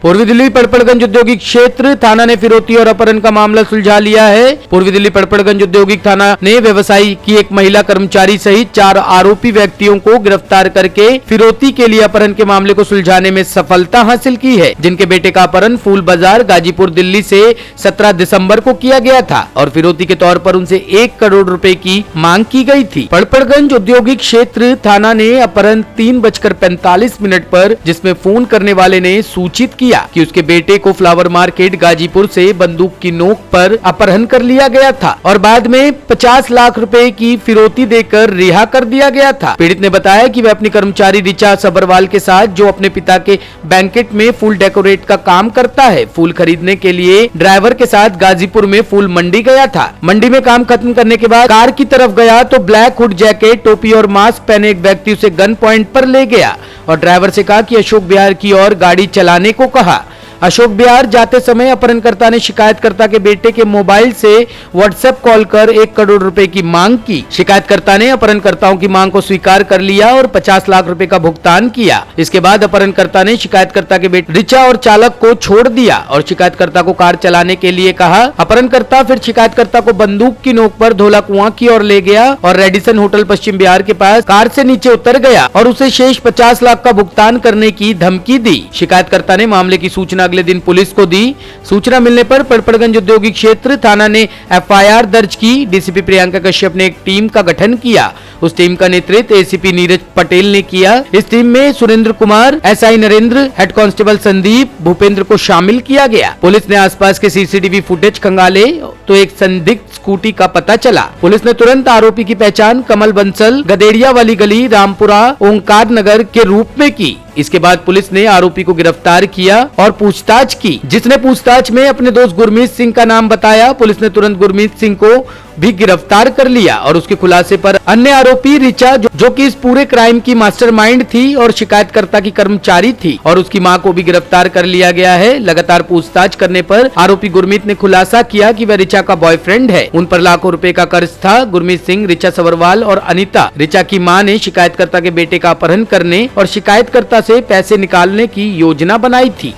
पूर्वी दिल्ली पड़पड़गंज औद्योगिक क्षेत्र थाना ने फिरौती और अपहरण का मामला सुलझा लिया है। पूर्वी दिल्ली पड़पड़गंज औद्योगिक थाना ने व्यवसायी की एक महिला कर्मचारी सहित 4 आरोपी व्यक्तियों को गिरफ्तार करके फिरौती के लिए अपहरण के मामले को सुलझाने में सफलता हासिल की है, जिनके बेटे का अपहरण फूल बाजार गाजीपुर दिल्ली से 17 दिसंबर को किया गया था और फिरौती के तौर पर उनसे 1 करोड़ रुपए की मांग की गई थी। पड़पड़गंज औद्योगिक क्षेत्र थाना ने अपहरण 3:45 पर, जिसमें फोन करने वाले ने सूचित किया कि उसके बेटे को फ्लावर मार्केट गाजीपुर से बंदूक की नोक पर अपहरण कर लिया गया था और बाद में 50 लाख रुपए की फिरौती देकर रिहा कर दिया गया था। पीड़ित ने बताया कि वह अपनी कर्मचारी रिचा सबरवाल के साथ, जो अपने पिता के बैंकेट में फूल डेकोरेट का काम करता है, फूल खरीदने के लिए ड्राइवर के साथ गाजीपुर में फूल मंडी गया था। मंडी में काम खत्म करने के बाद कार की तरफ गया तो ब्लैक हुड जैकेट, टोपी और मास्क पहने एक व्यक्ति उसे गन पॉइंट पर ले गया और ड्राइवर से कहा कि अशोक विहार की ओर गाड़ी चलाने को कहा। अशोक विहार जाते समय अपहरणकर्ता ने शिकायतकर्ता के बेटे के मोबाइल से व्हाट्सएप कॉल कर 1 करोड़ रुपए की मांग की। शिकायतकर्ता ने अपहरणकर्ताओं की मांग को स्वीकार कर लिया और 50 लाख रुपए का भुगतान किया। इसके बाद अपहरणकर्ता ने शिकायतकर्ता के बेटे रिचा और चालक को छोड़ दिया और शिकायतकर्ता को कार चलाने के लिए कहा। अपहरणकर्ता फिर शिकायतकर्ता को बंदूक की नोक पर धोला कुआं की ओर ले गया और रेडिसन होटल पश्चिम बिहार के पास कार से नीचे उतर गया और उसे शेष 50 लाख का भुगतान करने की धमकी दी। शिकायतकर्ता ने मामले की सूचना अगले दिन पुलिस को दी। सूचना मिलने पर पड़पड़गंज औद्योगिक क्षेत्र थाना ने एफआईआर दर्ज की। डीसीपी प्रियंका कश्यप ने एक टीम का गठन किया। उस टीम का नेतृत्व एसीपी नीरज पटेल ने किया। इस टीम में Surendra Kumar, SI Narendra, head constable Sandeep, Bhupendra को शामिल किया गया। पुलिस ने आसपास के सीसीटीवी फुटेज खंगाले तो एक संदिग्ध स्कूटी का पता चला। पुलिस ने तुरंत आरोपी की पहचान कमल बंसल, गदेड़िया वाली गली, रामपुरा, ओंकार नगर के रूप में की। इसके बाद पुलिस ने आरोपी को गिरफ्तार किया और पूछताछ की, जिसने पूछताछ में अपने दोस्त गुरमीत सिंह का नाम बताया। पुलिस ने तुरंत गुरमीत सिंह को भी गिरफ्तार कर लिया और उसके खुलासे पर अन्य आरोपी रिचा, जो कि इस पूरे क्राइम की मास्टरमाइंड थी और शिकायतकर्ता की कर्मचारी थी, और उसकी मां को भी गिरफ्तार कर लिया गया है। लगातार पूछताछ करने पर आरोपी गुरमीत ने खुलासा किया कि वह रिचा का बॉयफ्रेंड है। उन पर लाखों रुपए का कर्ज था। गुरमीत सिंह, रिचा सबरवाल और अनिता, रिचा की मां, ने शिकायतकर्ता के बेटे का अपहरण करने और शिकायतकर्ता से पैसे निकालने की योजना बनाई थी।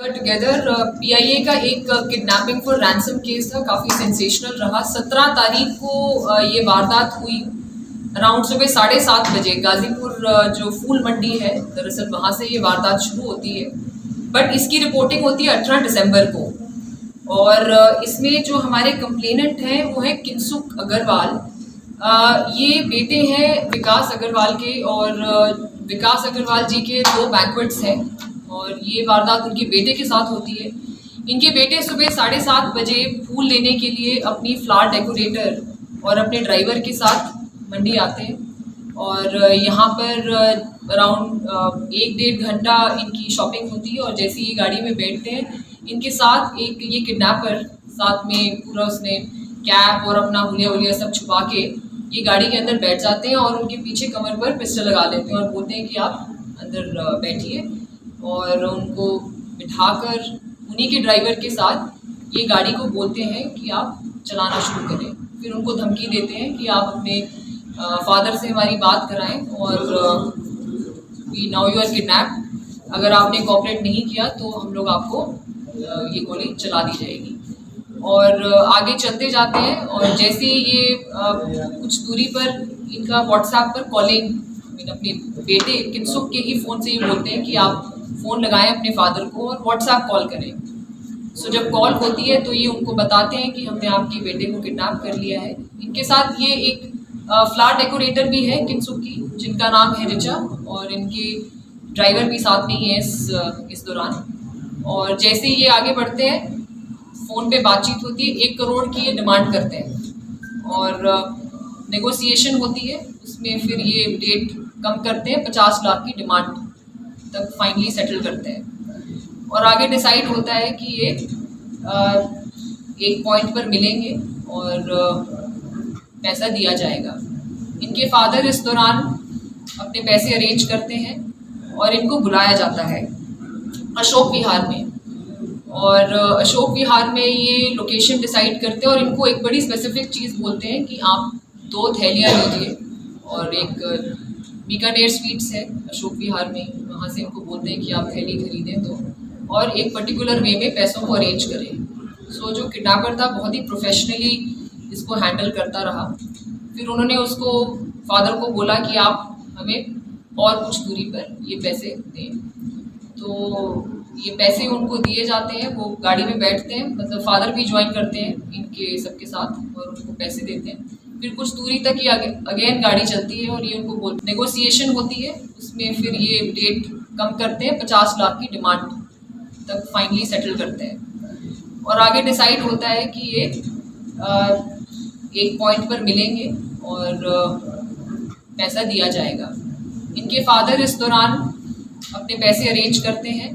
टुगेदर पीआईए का एक किडनैपिंग फॉर रैंसम केस था, काफ़ी सेंसेशनल रहा। 17 तारीख को ये वारदात हुई अराउंड सुबह 7:30 बजे। गाजीपुर जो फूल मंडी है, दरअसल वहाँ से ये वारदात शुरू होती है, बट इसकी रिपोर्टिंग होती है 18 दिसंबर को। और इसमें जो हमारे कंप्लेनेंट हैं वो है किंसुक अग्रवाल। ये बेटे हैं विकास अग्रवाल के, और विकास अग्रवाल जी के 2 बैंक्वेट्स हैं और ये वारदात उनके बेटे के साथ होती है। इनके बेटे सुबह 7:30 बजे फूल लेने के लिए अपनी फ्लावर डेकोरेटर और अपने ड्राइवर के साथ मंडी आते हैं और यहाँ पर अराउंड 1-1.5 घंटा इनकी शॉपिंग होती है। और जैसे ये गाड़ी में बैठते हैं, इनके साथ एक ये किडनैपर साथ में पूरा उसने कैप और अपना हुलिया सब छुपा के ये गाड़ी के अंदर बैठ जाते हैं और उनके पीछे कमर पर पिस्टल लगा देते हैं और बोलते हैं कि आप अंदर बैठिए, और उनको बिठाकर उन्हीं के ड्राइवर के साथ ये गाड़ी को बोलते हैं कि आप चलाना शुरू करें। फिर उनको धमकी देते हैं कि आप अपने फादर से हमारी बात कराएं और we now you are kidnap, अगर आपने कोऑपरेट नहीं किया तो हम लोग आपको ये गोली चला दी जाएगी। और आगे चलते जाते हैं और जैसे ये कुछ दूरी पर इनका व्हाट्सएप पर कॉलिंग, अपने बेटे किंसुक के ही फ़ोन से ये बोलते हैं कि आप फ़ोन लगाएं अपने फादर को और व्हाट्सएप कॉल करें। सो जब कॉल होती है तो ये उनको बताते हैं कि हमने आपके बेटे को किडनैप कर लिया है। इनके साथ ये एक फ्लावर डेकोरेटर भी है किंसुक की, जिनका नाम है रिचा, और इनके ड्राइवर भी साथ में ही है इस दौरान। और जैसे ये आगे बढ़ते हैं, फ़ोन पे बातचीत होती है, 1 करोड़ की ये डिमांड करते हैं और नेगोशिएशन होती है। उसमें फिर ये डेट कम करते हैं, 50 लाख की डिमांड तक फाइनली सेटल करते हैं। और आगे डिसाइड होता है कि ये एक पॉइंट पर मिलेंगे और पैसा दिया जाएगा। इनके फादर इस दौरान अपने पैसे अरेंज करते हैं और इनको बुलाया जाता है अशोक विहार में। और अशोक विहार में ये लोकेशन डिसाइड करते हैं और इनको एक बड़ी स्पेसिफिक चीज़ बोलते हैं कि आप 2 थैलियाँ लीजिए और एक बीकानेर स्वीट्स है अशोक विहार में, वहाँ से इनको बोलते हैं कि आप थैली खरीदें तो, और एक पर्टिकुलर वे में पैसों को अरेंज करें। सो जो किडनैपर था बहुत ही प्रोफेशनली इसको हैंडल करता रहा। फिर उन्होंने उसको फादर को बोला कि आप हमें और कुछ दूरी पर ये पैसे दें। तो ये पैसे उनको दिए जाते हैं, वो गाड़ी में बैठते हैं, मतलब फादर भी ज्वाइन करते हैं इनके सबके साथ और उनको पैसे देते हैं। फिर कुछ दूरी तक ये अगेन गाड़ी चलती है और ये उनको नेगोशिएशन होती है, उसमें फिर ये रेट कम करते हैं, 50 लाख की डिमांड तक फाइनली सेटल करते हैं। और आगे डिसाइड होता है कि ये एक पॉइंट पर मिलेंगे और पैसा दिया जाएगा। इनके फादर इस दौरान अपने पैसे अरेंज करते हैं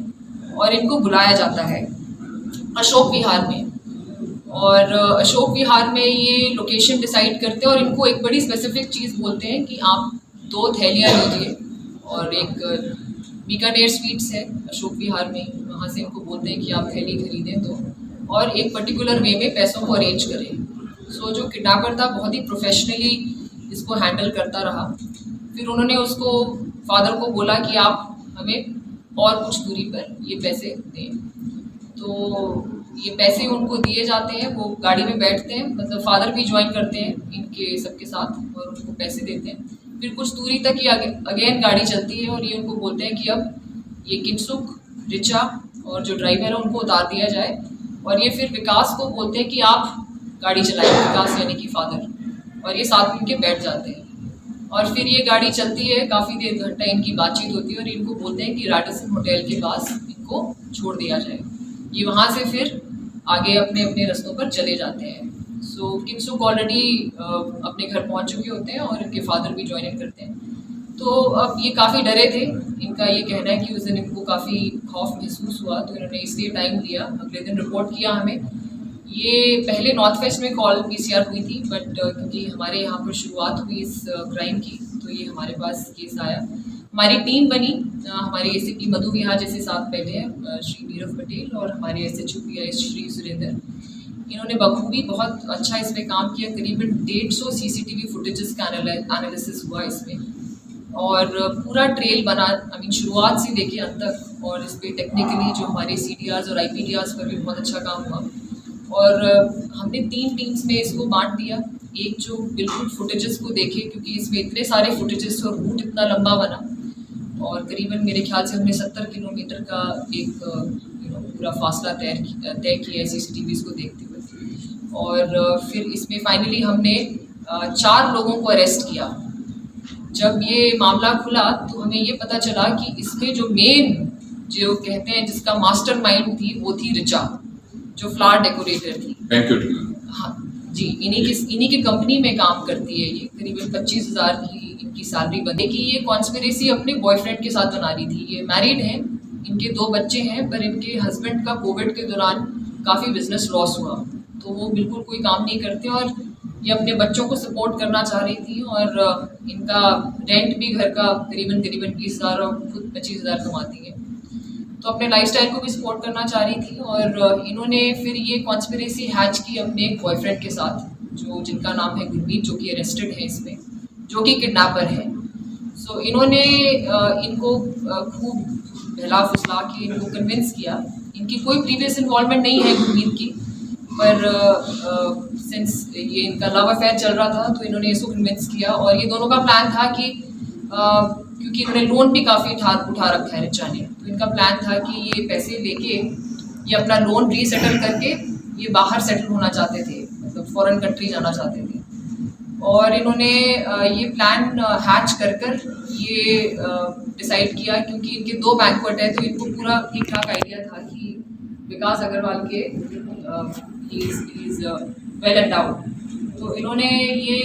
और इनको बुलाया जाता है अशोक विहार में। और अशोक विहार में ये लोकेशन डिसाइड करते हैं और इनको एक बड़ी स्पेसिफिक चीज़ बोलते हैं कि आप 2 थैलियाँ लीजिए, और एक बीकानेर स्वीट्स है अशोक विहार में, वहाँ से इनको बोलते हैं कि आप थैली खरीदें तो, और एक पर्टिकुलर वे में पैसों को अरेंज करें। सो जो किडनैपर था बहुत ही प्रोफेशनली इसको हैंडल करता रहा। फिर उन्होंने उसको फादर को बोला कि आप हमें और कुछ दूरी पर ये पैसे दें। तो ये पैसे उनको दिए जाते हैं, वो गाड़ी में बैठते हैं, मतलब फादर भी ज्वाइन करते हैं इनके सबके साथ और उनको पैसे देते हैं। फिर कुछ दूरी तक ये अगेन गाड़ी चलती है और ये उनको बोलते हैं कि अब ये किनसुक, रिचा और जो ड्राइवर है उनको उतार दिया जाए। और ये फिर विकास को बोलते हैं कि आप गाड़ी चलाइए, विकास यानी कि फादर, और ये साथ में इनके बैठ जाते हैं। और फिर ये गाड़ी चलती है, काफ़ी देर घंटा इनकी बातचीत होती है और इनको बोलते हैं कि राडिसन होटल के पास इनको छोड़ दिया जाए। ये वहाँ से फिर आगे अपने अपने रास्तों पर चले जाते हैं। सो किनसुक ऑलरेडी अपने घर पहुँच चुके होते हैं और इनके फादर भी ज्वाइन करते हैं। तो अब ये काफ़ी डरे थे, इनका ये कहना है कि उस दिन इनको काफ़ी खौफ महसूस हुआ, तो इन्होंने इसलिए टाइम दिया, अगले दिन रिपोर्ट किया हमें। ये पहले नॉर्थ वेस्ट में कॉल PCR हुई थी, बट क्योंकि हमारे यहाँ पर शुरुआत हुई इस क्राइम की, तो ये हमारे पास केस आया। हमारी टीम बनी, हमारे ACP मधु विहार जैसे साथ बैठे हैं श्री नीरव पटेल और हमारे SHO PIS श्री सुरेंद्र। इन्होंने बखूबी बहुत अच्छा इस पर काम किया। करीबन 150 CCTV फुटेजेस का एनालिसिस हुआ इसमें और पूरा ट्रेल बना, शुरुआत से लेके अंत तक। और इस पर टेक्निकली जो हमारे CDRs और IPDRs पर भी बहुत अच्छा काम हुआ। और हमने 3 टीम्स में इसको बांट दिया। एक जो बिल्कुल फुटेजेस को देखे, क्योंकि इसमें इतने सारे फुटेजेस और रूट इतना लंबा बना, और करीबन मेरे ख्याल से हमने 70 किलोमीटर का एक पूरा फासला तय किया CCTVs को देखते हुए। और फिर इसमें फाइनली हमने 4 लोगों को अरेस्ट किया। जब ये मामला खुला तो हमें ये पता चला कि इसमें जो मेन, जो कहते हैं जिसका मास्टरमाइंड थी, वो थी रिचा, जो फ्लावर डेकोरेटर थी। हाँ जी, इन्हीं की कंपनी में काम करती है ये। करीबन 25,000 की इनकी सैलरी बनी। कि ये कॉन्स्पिरेसी अपने बॉयफ्रेंड के साथ बना रही थी। ये मैरिड हैं, इनके 2 बच्चे हैं, पर इनके हस्बैंड का कोविड के दौरान काफ़ी बिजनेस लॉस हुआ, तो वो बिल्कुल कोई काम नहीं करते और ये अपने बच्चों को सपोर्ट करना चाह रही थी। और इनका रेंट भी घर का करीबन 20,000 और खुद 25,000 कमाती है, तो अपने लाइफस्टाइल को भी सपोर्ट करना चाह रही थी। और इन्होंने फिर ये कॉन्स्पिरेसी हैच की अपने एक बॉयफ्रेंड के साथ, जो जिनका नाम है गुरमीत, जो कि अरेस्टेड है इसमें, जो कि किडनैपर है। सो इन्होंने इनको खूब बहला फुसला के इनको कन्विंस किया। इनकी कोई प्रीवियस इन्वॉल्वमेंट नहीं है गुरमीत की, पर सिंस ये इनका लव अफेयर चल रहा था तो इन्होंने इसको कन्विंस किया। और ये दोनों का प्लान था कि क्योंकि इन्होंने लोन भी काफ़ी उठा रखा है रिचा ने, तो इनका प्लान था कि ये पैसे लेके ये अपना लोन रीसेटल करके ये बाहर सेटल होना चाहते थे, मतलब फॉरेन कंट्री जाना चाहते थे। और इन्होंने ये प्लान हैच कर ये डिसाइड किया, क्योंकि इनके 2 बैंकवेट है तो इनको पूरा ठीक ठाक आइडिया था कि विकास अग्रवाल के इज़ वेल एंडाउड। तो इन्होंने ये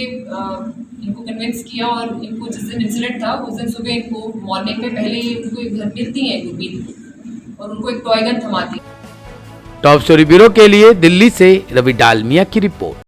इनको कन्विंस किया और इनको जिस दिन इंसिडेंट था उस दिन सुबह इनको मॉर्निंग में पहले ही उनको एक घर मिलती है गुरमीत और उनको एक टॉय गन थमाती है। टॉप स्टोरी ब्यूरो के लिए दिल्ली से रवि डालमिया की रिपोर्ट।